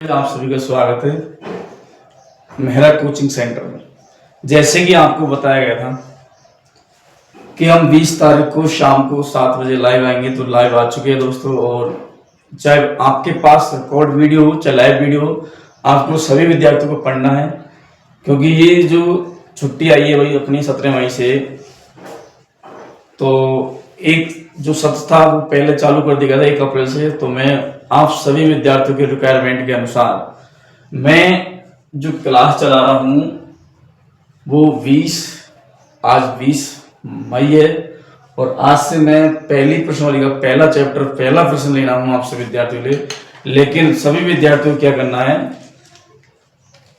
आप सभी का स्वागत है मेहरा कोचिंग सेंटर में। जैसे कि आपको बताया गया था कि हम 20 तारीख को शाम को 7 बजे लाइव आएंगे, तो लाइव आ चुके हैं दोस्तों। और चाहे आपके पास रिकॉर्ड वीडियो हो चाहे लाइव वीडियो हो, आपको सभी विद्यार्थियों को पढ़ना है, क्योंकि ये जो छुट्टी आई है वही अपनी 17 मई से, तो एक जो सत्र था वो पहले चालू कर दिया गया था 1 अप्रैल से। तो मैं आप सभी विद्यार्थियों के रिक्वायरमेंट के अनुसार मैं जो क्लास चला रहा हूँ वो आज 20 मई है, और आज से मैं पहली प्रश्नावली का पहला चैप्टर पहला प्रश्न लेना हूँ आपसे विद्यार्थियों के लिए। लेकिन सभी विद्यार्थियों को क्या करना है,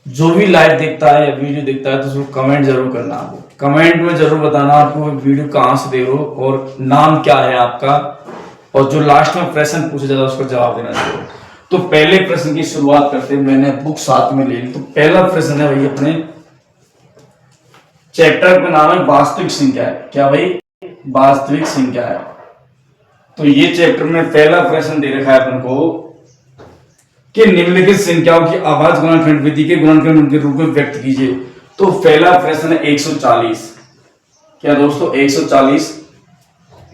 जो भी लाइव देखता है या वीडियो देखता है तो उसको कमेंट जरूर करना। आपको कमेंट में जरूर बताना आपको वीडियो कहाँ से देख रहे हो और नाम क्या है आपका, और जो लास्ट में प्रश्न पूछा जाता है उसका जवाब देना चाहिए। तो पहले प्रश्न की शुरुआत करते हैं। मैंने बुक साथ में ले ली। तो पहला प्रश्न है भाई, अपने चैप्टर का नाम है वास्तविक संख्या है। क्या भाई? वास्तविक संख्या है। तो ये चैप्टर में पहला प्रश्न दे रखा है अपन को कि निम्नलिखित संख्याओं की आवाज गुणनखंड विधि के गुणनखंड के रूप में व्यक्त कीजिए। तो पहला प्रश्न है 140। क्या दोस्तों? 140।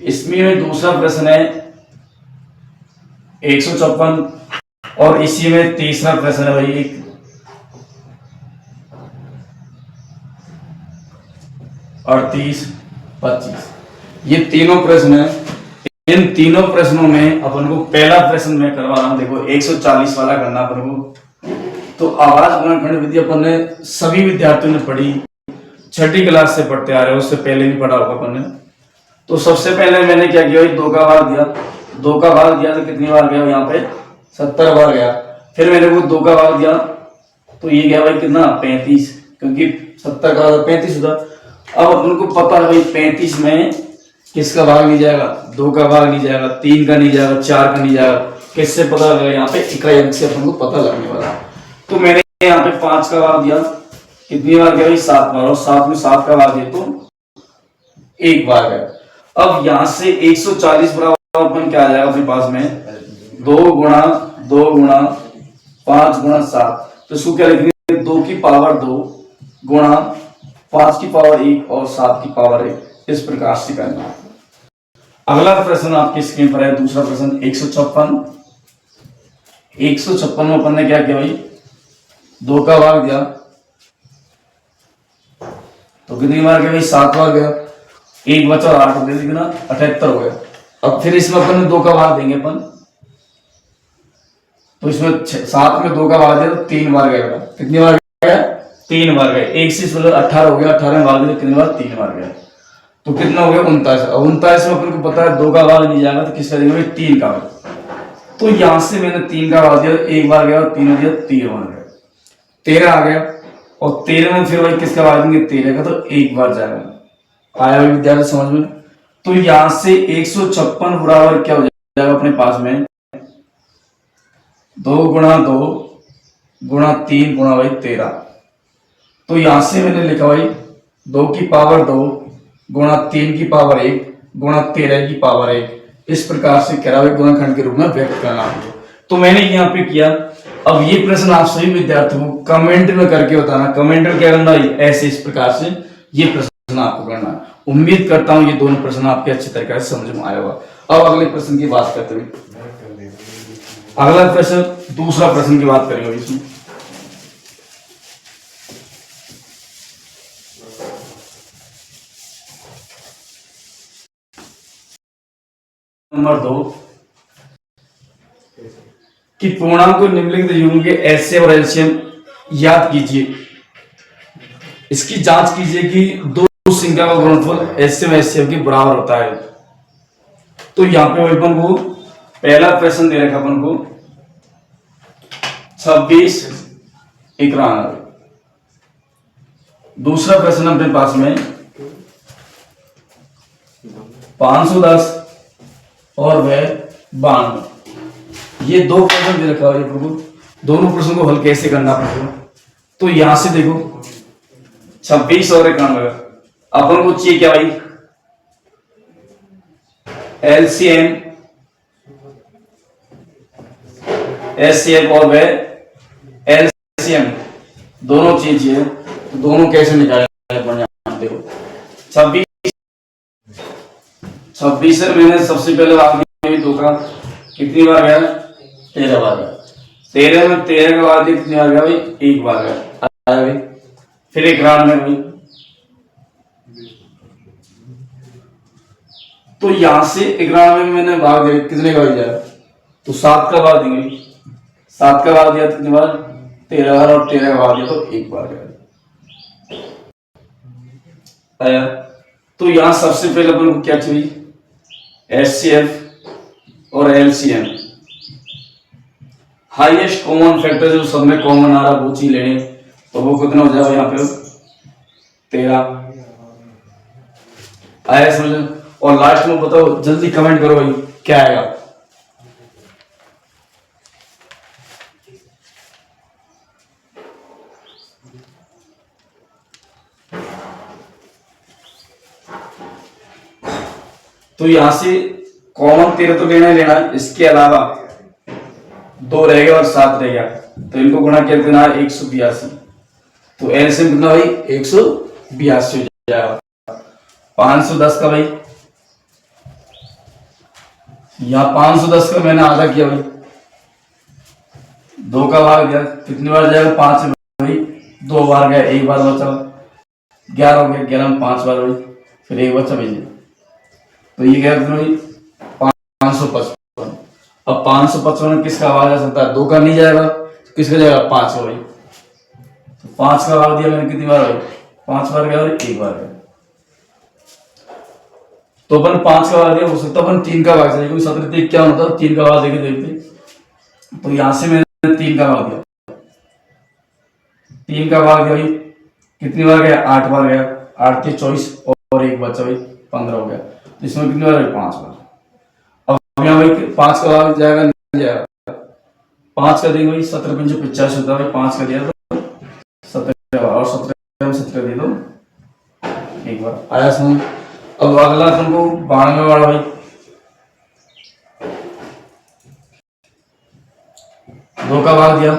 इसमें दूसरा प्रश्न है 156, और इसी में तीसरा प्रश्न है भाई 38, 25। ये तीनों प्रश्न है। इन तीनों प्रश्नों में अपन को पहला प्रश्न मैं करवा रहा हूं। देखो 140 वाला करना अपन को। तो आवाज गुणनखंड विधि अपन ने सभी विद्यार्थियों ने पढ़ी, 6ठी क्लास से पढ़ते आ रहे हो, उससे पहले भी पढ़ा होगा अपन ने। तो सबसे पहले मैंने क्या किया, 2 का भाग दिया। 2 का भाग दिया तो कितनी बार गया यहाँ पे? 70 बार गया। फिर मैंने वो 2 का भाग दिया तो ये गया भाई कितना? 35, क्योंकि 70 का 35 होता। अब अपन को पता है भाई 35 में किसका भाग नहीं जाएगा? 2 का भाग नहीं जाएगा, 3 का नहीं जाएगा, 4 का नहीं जाएगा। किससे पता लगेगा? यहाँ पे इकाई अंक से अपन को पता लगने वाला। तो मैंने यहाँ पे 5 का भाग दिया। कितनी बार गया भाई? 7 बार। और 7 में 7 का भाग दिया तो 1 बार गया। अब यहाँ से 140 बराबर अपन क्या आ जाएगा अपने पास में? 2 गुणा 2 गुणा 5 गुणा 7। तो इसको क्या लिखेंगे? 2 की पावर 2 गुणा 5 की पावर 1 और 7 की पावर 1। इस प्रकार से करना। अगला प्रश्न आपकी स्क्रीन पर है, दूसरा प्रश्न 156। 156 में अपन ने क्या किया भाई? 2 का भाग दिया तो कितनी बार गया भाई? 7 बार गया। 1 बचा और 8 हो गया, कितना? 78 हो गया। अब फिर इसमें अपन ने 2 का भाग देंगे अपन, तो इसमें 7 में 2 का भाग दिया तो 3 बार गया। कितनी बार गया? 3 बार गया। 1 से 18 हो गया। 18 में भाग दिया कितनी बार? 3 बार गया। तो कितना हो गया? 39। अब 39 में अपन को पता है 2 का भाग नहीं जाएगा तो किसका देंगे? 3 का भाग। तो यहां से मैंने 3 का भाग दिया, 1 बार गया और 3 हो गया, 3 बार गया, 13 आ गया। और 13 में फिर भाई किसका भाग देंगे? 13 का, तो 1 बार जाएगा। आया भाई विद्यार्थी समझ में? तो यहां से 156 बराबर क्या हो जाएगा अपने पास में? 2 गुणा 2 गुणा 3 गुणा भाई 13। तो यहां से मैंने लिखा भाई 2 की पावर 2 गुणा 3 की पावर 1 गुणा 13 की पावर 1। इस प्रकार से कह रहा है गुणनखंड के रूप में व्यक्त करना है। तो मैंने यहाँ पे किया। अब ये प्रश्न आप सभी विद्यार्थियों को कमेंट में करके बताना। कमेंट में क्या करना? ऐसे इस प्रकार से ये प्रश्न आपको करना है। उम्मीद करता हूं ये दोनों प्रश्न आपके अच्छे तरीके से समझ में आया होगा। अब अगले प्रश्न की बात करते हुए, अगला प्रश्न दूसरा प्रश्न की बात करेंगे इसमें। नंबर 2 कि पूर्णांक को निम्नलिखित युग्म के एचसीएफ और एलसीएम याद कीजिए। इसकी जांच कीजिए कि 2 संख्या का गुणनफल एचसीएफ एचसीएफ के बराबर होता है। तो यहां पे अपन को पहला प्रश्न दे रखा अपन को 26 91। दूसरा प्रश्न अपने पास में 510 और वह 92। ये 2 प्रश्न दे रखा है प्रभु। दोनों प्रश्नों को हल कैसे करना पड़ेगा? तो यहां से देखो 26 और 91 अपन को चाहिए क्या भाई? एलसीएम एचसीएफ और वह एलसीएम दोनों चीज है, तो दोनों कैसे निकाले अपन यहाँ देखो। 26 26 से मैंने सबसे पहले भाग दिया 2 का, कितनी बार गया 13 बार गया। 13 में 13 का भाग दिया कितनी बार गया भाई 1 बार गया आया भाई। फिर 91 में भाई, तो यहां से 91 में मैंने भाग दिया कितने का दिया, तो 7 का भाग देंगे। 7 का भाग दिया कितनी बार 13 बार, और 13 का भाग दिया तो 1 बार गया आया। तो यहां सबसे पहले अपन को क्या चाहिए, एचसीएफ और एलसीएम, हाईएस्ट कॉमन फैक्टर जो सब में कॉमन आ रहा वो चीज लेने, तो वो कितना हो जाएगा यहाँ पे 13 आया समझ। और लास्ट में बताओ जल्दी कमेंट करो भाई क्या आएगा। तो यहां से कॉमन 13 तो लेना ही लेना, इसके अलावा 2 रह गया और 7 रह गया, तो इनको गुणा किया कितना 182। तो एलसीएम कितना भाई 182 हो जाएगा। 510 का भाई, यहाँ 510 का मैंने आधा किया भाई, 2 का भाग दिया कितनी बार जाएगा 5 भाई, 2 बार गया 1 बार बचा, 11 हो गया, 11 में 5 बार भाई, फिर 1 बचा भाई, तो ये क्या भाई 555। अब 555 किसका भाग जा सकता है, 2 का नहीं जाएगा, किसका जाएगा 5 का भाई, तो 5 का भाग दिया मैंने कितनी बार भाई 5 बार गया और 1 बार गया, तो अपन 5 का भाग दिया, हो सकता है अपन 3 का भाग जाए, क्योंकि 17 क्या होता है 3 का भाग देके देखते, तो यहां से मैंने 3 का भाग दिया, 3 का भाग दिया भाई कितनी बार गया 8 बार गया, 8 के 24 और 1 बचा भाई 15 हो गया, तो इसमें कितनी बार 5 बार। अब यहाँ भाई 5 का भाग जाएगा नहीं जाएगा, 5 का देंगे भाई 17 पंजे 50 होता है भाई, 5 का दिया तो 17 बार, और 17 दे दो 1 बार आया समझ। अब अगला तुमको 92 वाला भाई, 2 का भाग दिया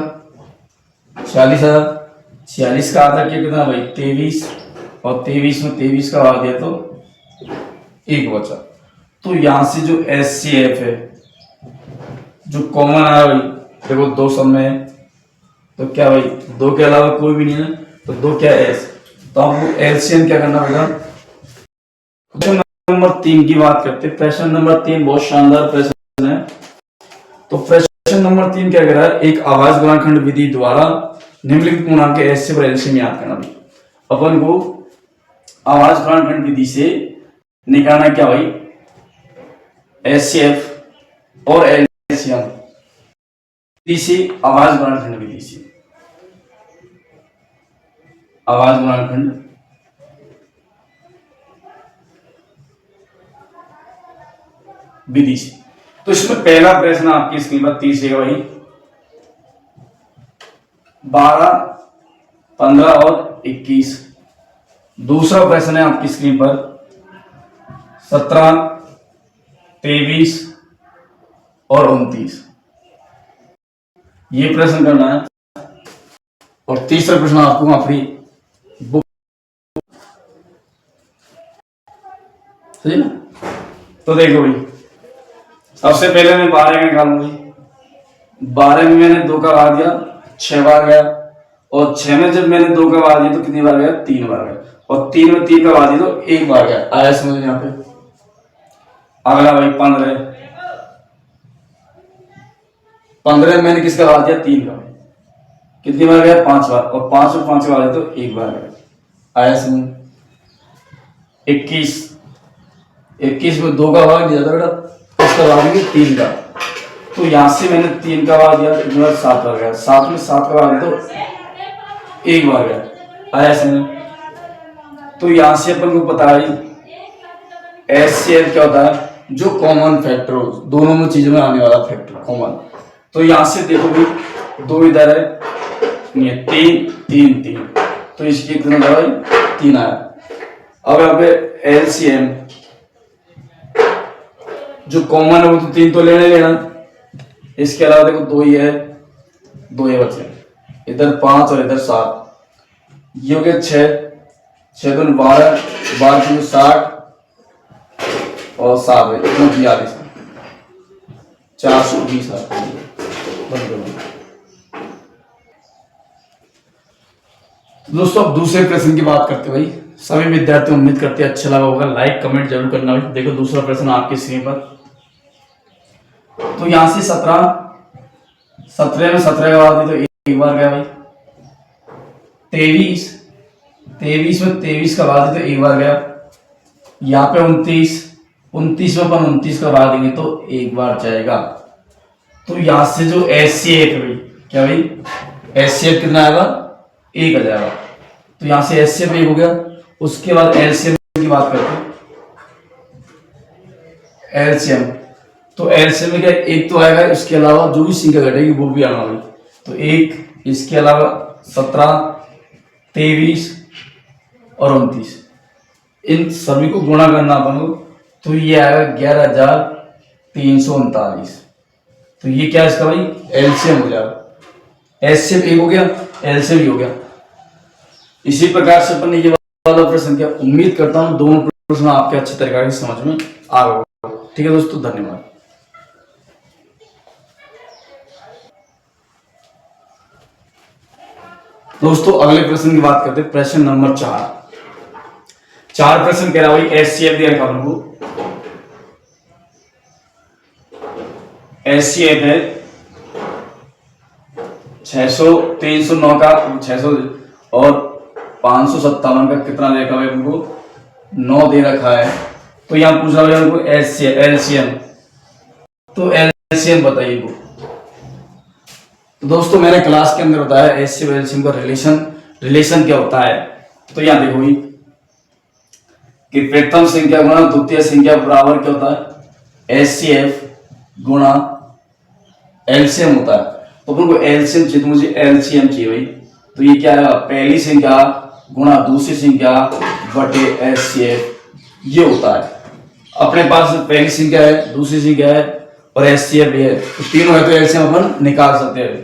46,000, 46 का आधा किया कितना भाई 23, और 23 में 23 का भाग दिया तो 1 बचा। तो यहां से जो एचसीएफ है जो कॉमन आया भाई देखो 2 सब में है, तो क्या भाई 2 के अलावा कोई भी नहीं है, तो 2 क्या एस, तो आपको एलसीएम क्या करना पड़ेगा। क्वेश्चन नंबर 3 की बात करते हैं, प्रश्न नंबर 3 बहुत शानदार प्रश्न है। तो प्रश्न नंबर 3 क्या कह रहा है, एक आवाज गुणनखंड विधि द्वारा निम्नलिखित पूर्णांक के एचसीएफ और एलसीएम याद करना भाई। अपन को आवाज गुणनखंड विधि से निकालना क्या भाई एचसीएफ और एलसीएम, इसी आवाज गुणनखंड विधि से, आवाज गुणनखंड विधि से। तो इसमें पहला प्रश्न आपकी स्क्रीन पर 30 है भाई, 12, 15 और 21। दूसरा प्रश्न है आपकी स्क्रीन पर 17, 23 और 29। ये प्रश्न करना है, और तीसरा प्रश्न आपको अपनी बुक, सही ना। तो देखो भाई सबसे पहले मैं 12 का निकालूंगी, 12 में मैंने 2 का भाग दिया 6 बार गया, और 6 में जब मैंने 2 का भाग दिया तो कितनी बार गया 3 बार गया, और 3 में 3 का भाग दिया तो 1 बार गया आया समझ यहाँ पे। अगला भाई 15 में मैंने किसका भाग दिया 3 का, कितनी बार गया 5 बार, और 5 में 5 का भाग दिया तो 1 बार गया आया समझ। 21 में 2 का भाग दिया था बेटा, इसका भाग दिया 3 का, तो यहां से मैंने 3 का भाग दिया कितनी बार 7 बार गया, 7 में 7 का भाग दिया तो 1 बार गया आया समझ। तो यहां से अपन को पता है एचसीएफ क्या होता है, जो कॉमन फैक्टर हो, दोनों में चीजों में आने वाला फैक्टर कॉमन। तो यहां से देखो भाई 2 इधर है, 3, तो इसकी कितना भाई 3 आया। अब यहाँ पे एलसीएम जो कॉमन है वो तो 3 तो लेना, इसके अलावा देखो 2 ही है, 2 ये बचे, ये इधर 5 और इधर 7, ये हो गया 6, 6 दूनी 12, 12 दूनी 60 और 7 इतना 42, 420 दोस्तों अब दूसरे प्रश्न की बात करते भाई। सभी विद्यार्थी उम्मीद करते हैं अच्छा लगा होगा, लाइक कमेंट जरूर करना भाई। देखो दूसरा प्रश्न आपके स्क्रीन पर। तो यहां से 17 में 17 का बाद तो एक बार गया भाई, 23 में 23 का बाद तो एक बार गया, यहाँ पे 29 में अपन 29 का बाद देंगे तो एक बार जाएगा। तो यहां से जो HCF है भाई, क्या भाई HCF कितना आएगा, 1 आ जाएगा। तो यहां से HCF 1 हो गया। उसके बाद LCM की बात करते हैं। LCM तो LCM में क्या, एक तो आएगा, इसके अलावा जो भी संख्या घटेगी वो भी आना भाई। तो 1, इसके अलावा 17, 23 और 29, इन सभी को गुणा करना अपन को, तो ये आएगा 11,339। तो ये क्या है इसका भाई LCM हो जाएगा। HCF 1 हो गया, LCM भी हो गया। इसी प्रकार से अपन ने ये वाला प्रश्न किया। उम्मीद करता हूं दोनों प्रश्न आपके अच्छे तरीके से समझ में आ गए। ठीक है दोस्तों, धन्यवाद। दोस्तों अगले प्रश्न की बात करते हैं, प्रश्न नंबर 4 प्रश्न कह रहा भाई HCF दिया रखा हमको। HCF है 600, 309 का 600 और 557 का कितना देखा भाई हमको, 9 दे रखा है। तो यहां पूछ रहा है हमको LCM, तो LCM बताइए वो। तो दोस्तों मैंने क्लास के अंदर बताया HCF LCM का रिलेशन क्या होता है। तो यहां देखो कि प्रथम संख्या गुणा द्वितीय संख्या बराबर क्या होता है, HCF गुणा LCM होता है। तो अपन को LCM चाहिए, तो मुझे LCM चाहिए भाई। तो ये क्या है, पहली संख्या गुणा दूसरी संख्या बटे HCF, ये होता है। अपने पास पहली संख्या है, दूसरी संख्या है और HCF भी है, तो तीनों है, तो LCM अपन निकाल सकते हैं।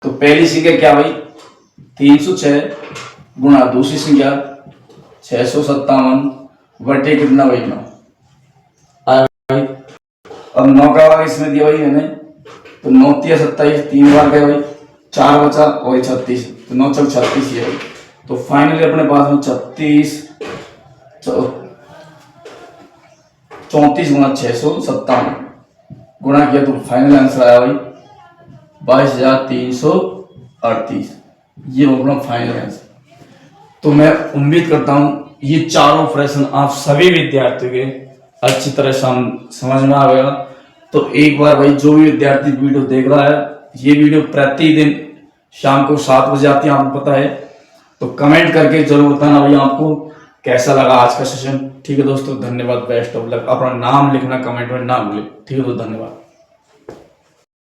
तो पहली संख्या क्या भाई 306 गुणा दूसरी संख्या 657 बटे कितना भाई 9। अब 9 का भाग इसमें दिया भाई मैंने, तो 9 3 27, 3 बार गया भाई, 4 बचा और 36, तो 9 4 36 ये भाई। तो फाइनली अपने पास में 34 गुणा 657 गुणा किया, तो फाइनल आंसर आया भाई 22,338। ये होगा फाइनल आंसर। तो मैं उम्मीद करता हूं ये चारों प्रश्न आप सभी विद्यार्थियों के अच्छी तरह समझ में आ गया। तो एक बार भाई जो भी विद्यार्थी वीडियो देख रहा है, ये वीडियो प्रतिदिन शाम को 7 बजे आती है, आपको पता है। तो कमेंट करके जरूर बताना भाई आपको कैसा लगा आज का सेशन। ठीक है दोस्तों, धन्यवाद, बेस्ट ऑफ लक। अपना नाम लिखना कमेंट में ना भूले। ठीक है दोस्तों, धन्यवाद।